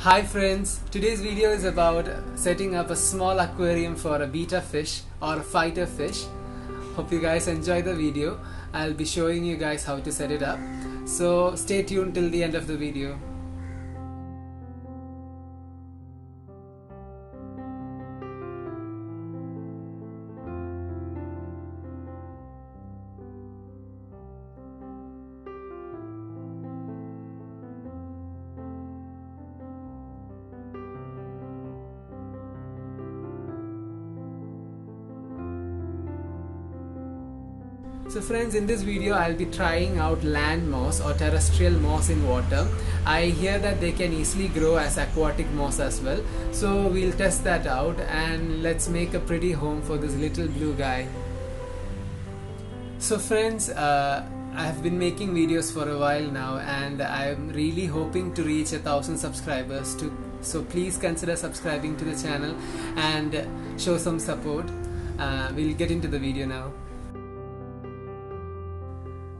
Hi friends, today's video is about setting up a small aquarium for a betta fish or a fighter fish. Hope you guys enjoy the video. I'll be showing you guys how to set it up. So stay tuned till the end of the video. So friends, in this video I'll be trying out land moss or terrestrial moss in water. I hear that they can easily grow as aquatic moss as well. So we'll test that out and let's make a pretty home for this little blue guy. So friends, I have been making videos for a while now and I'm really hoping to reach 1,000 subscribers too. So please consider subscribing to the channel and show some support. We'll get into the video now.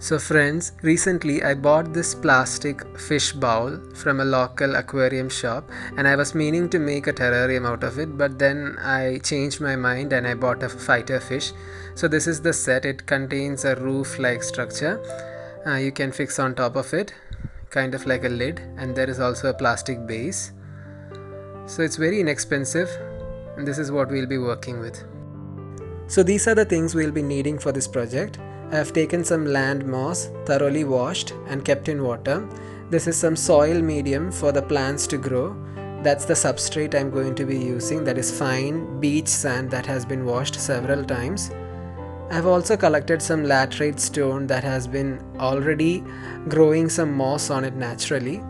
So friends, recently I bought this plastic fish bowl from a local aquarium shop and I was meaning to make a terrarium out of it, but then I changed my mind and I bought a fighter fish. So this is the set. It contains a roof-like structure. You can fix on top of it, kind of like a lid, and there is also a plastic base. So it's very inexpensive and this is what we'll be working with. So these are the things we'll be needing for this project. I have taken some land moss, thoroughly washed and kept in water. This is some soil medium for the plants to grow. That's the substrate I'm going to be using, that is fine beach sand that has been washed several times. I have also collected some laterite stone that has been already growing some moss on it naturally.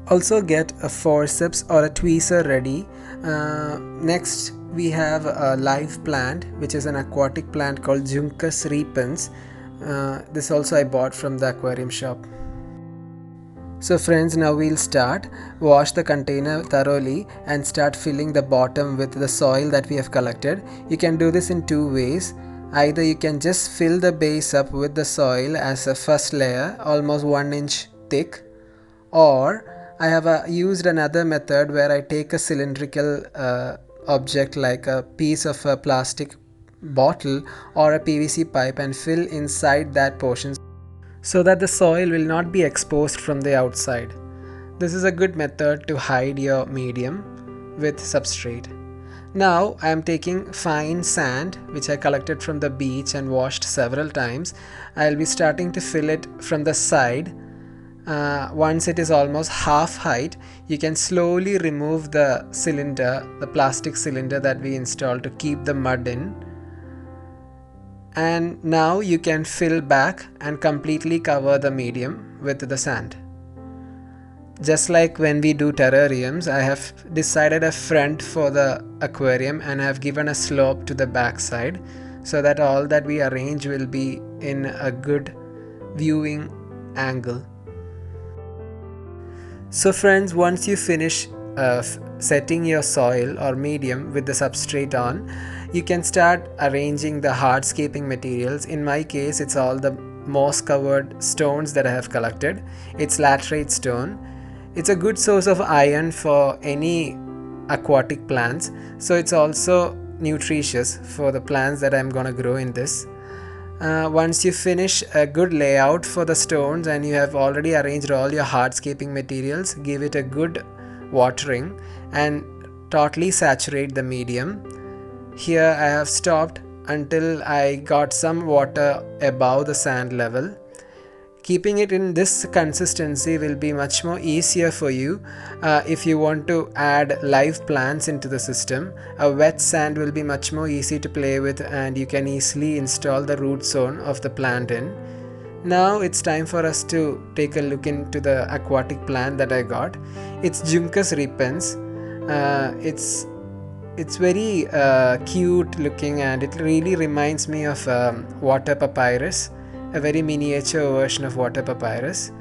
Also get a forceps or a tweezer ready. Next we have a live plant, which is an aquatic plant called Juncus repens. This also I bought from the aquarium shop. So friends, now we'll start. Wash the container thoroughly and start filling the bottom with the soil that we have collected. You can do this in two ways. Either you can just fill the base up with the soil as a first layer, almost 1 inch thick, or I have used another method where I take a cylindrical object like a piece of a plastic bottle or a PVC pipe and fill inside that portion so that the soil will not be exposed from the outside. This is a good method to hide your medium with substrate. Now I am taking fine sand which I collected from the beach and washed several times. I will be starting to fill it from the side. Once it is almost half height, you can slowly remove the cylinder, the plastic cylinder that we installed to keep the mud in. And now you can fill back and completely cover the medium with the sand. Just like when we do terrariums, I have decided a front for the aquarium and I have given a slope to the back side so that all that we arrange will be in a good viewing angle. So friends, once you finish setting your soil or medium with the substrate on, you can start arranging the hardscaping materials. In my case, it's all the moss covered stones that I have collected. It's laterite stone. It's a good source of iron for any aquatic plants, so it's also nutritious for the plants that I'm gonna grow in this. Once you finish a good layout for the stones and you have already arranged all your hardscaping materials, give it a good watering and totally saturate the medium. Here I have stopped until I got some water above the sand level. Keeping it in this consistency will be much more easier for you if you want to add live plants into the system. A wet sand will be much more easy to play with and you can easily install the root zone of the plant in. Now it's time for us to take a look into the aquatic plant that I got. It's Juncus repens. It's very cute looking and it really reminds me of water papyrus, a very miniature version of water papyrus.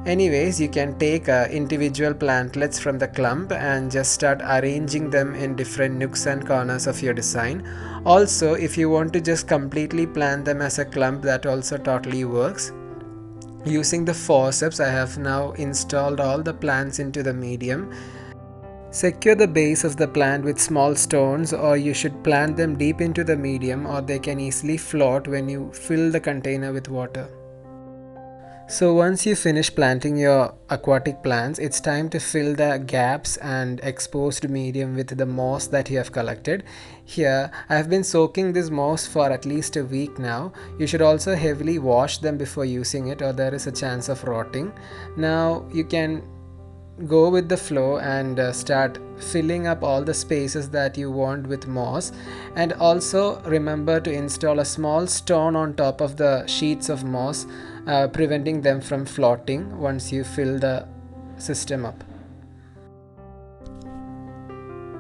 Anyways, you can take individual plantlets from the clump and just start arranging them in different nooks and corners of your design. Also, if you want to just completely plant them as a clump, that also totally works. Using the forceps, I have now installed all the plants into the medium. Secure the base of the plant with small stones, or you should plant them deep into the medium, or they can easily float when you fill the container with water. So once you finish planting your aquatic plants, it's time to fill the gaps and exposed medium with the moss that you have collected. Here, I have been soaking this moss for at least a week now. You should also heavily wash them before using it, or there is a chance of rotting. Now you can go with the flow and start filling up all the spaces that you want with moss, and also remember to install a small stone on top of the sheets of moss, preventing them from floating once you fill the system up.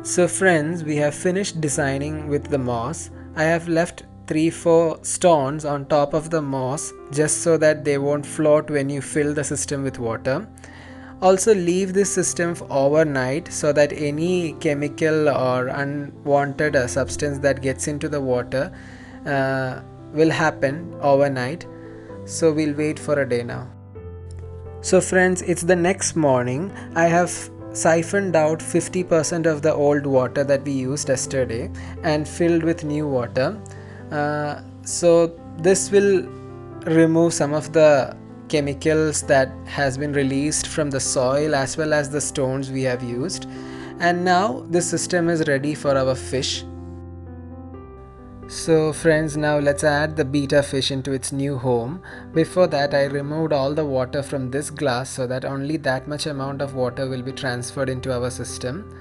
So friends, we have finished designing with the moss. I have left 3-4 stones on top of the moss just so that they won't float when you fill the system with water. Also leave this system overnight so that any chemical or unwanted substance that gets into the water will happen overnight. So we'll wait for a day now. So friends, it's the next morning. I have siphoned out 50% of the old water that we used yesterday and filled with new water. So this will remove some of the chemicals that has been released from the soil as well as the stones we have used, and now this system is ready for our fish. So friends, now let's add the betta fish into its new home. Before that, I removed all the water from this glass so that only that much amount of water will be transferred into our system.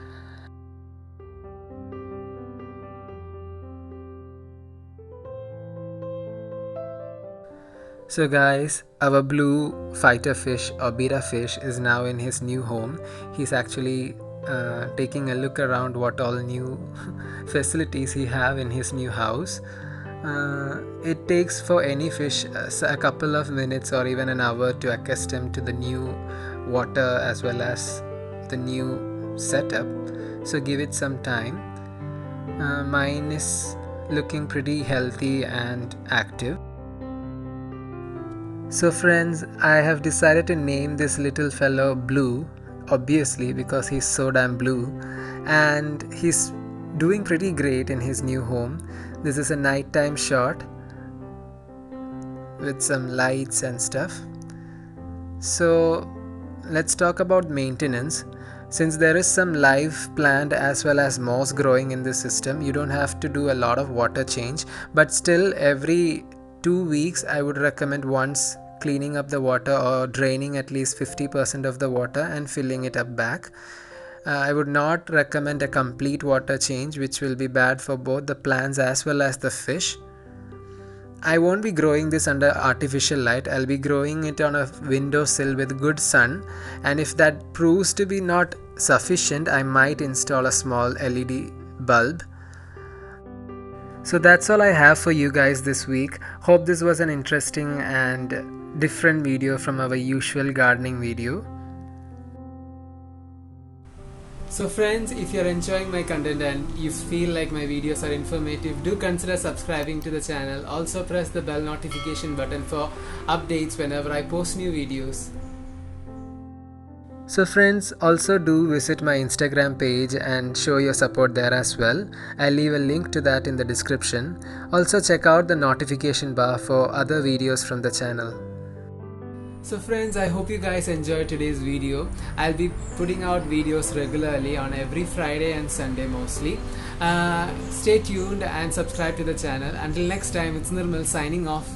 So guys, our blue fighter fish or betta fish is now in his new home. He's actually taking a look around what all new facilities he have in his new house. It takes for any fish a couple of minutes or even an hour to accustom to the new water as well as the new setup. So give it some time. Mine is looking pretty healthy and active. So friends, I have decided to name this little fellow Blue, obviously because he's so damn blue, and he's doing pretty great in his new home. This is a nighttime shot with some lights and stuff. So let's talk about maintenance. Since there is some live plant as well as moss growing in this system, you don't have to do a lot of water change, but still every 2 weeks I would recommend once cleaning up the water or draining at least 50% of the water and filling it up back. I would not recommend a complete water change, which will be bad for both the plants as well as the fish. I won't be growing this under artificial light. I'll be growing it on a windowsill with good sun, and if that proves to be not sufficient, I might install a small LED bulb. So that's all I have for you guys this week. Hope this was an interesting and different video from our usual gardening video. So friends, if you're enjoying my content and you feel like my videos are informative, do consider subscribing to the channel. Also press the bell notification button for updates whenever I post new videos. So friends, also do visit my Instagram page and show your support there as well. I'll leave a link to that in the description. Also check out the notification bar for other videos from the channel. So friends, I hope you guys enjoyed today's video. I'll be putting out videos regularly on every Friday and Sunday mostly. Stay tuned and subscribe to the channel. Until next time, it's Nirmal signing off.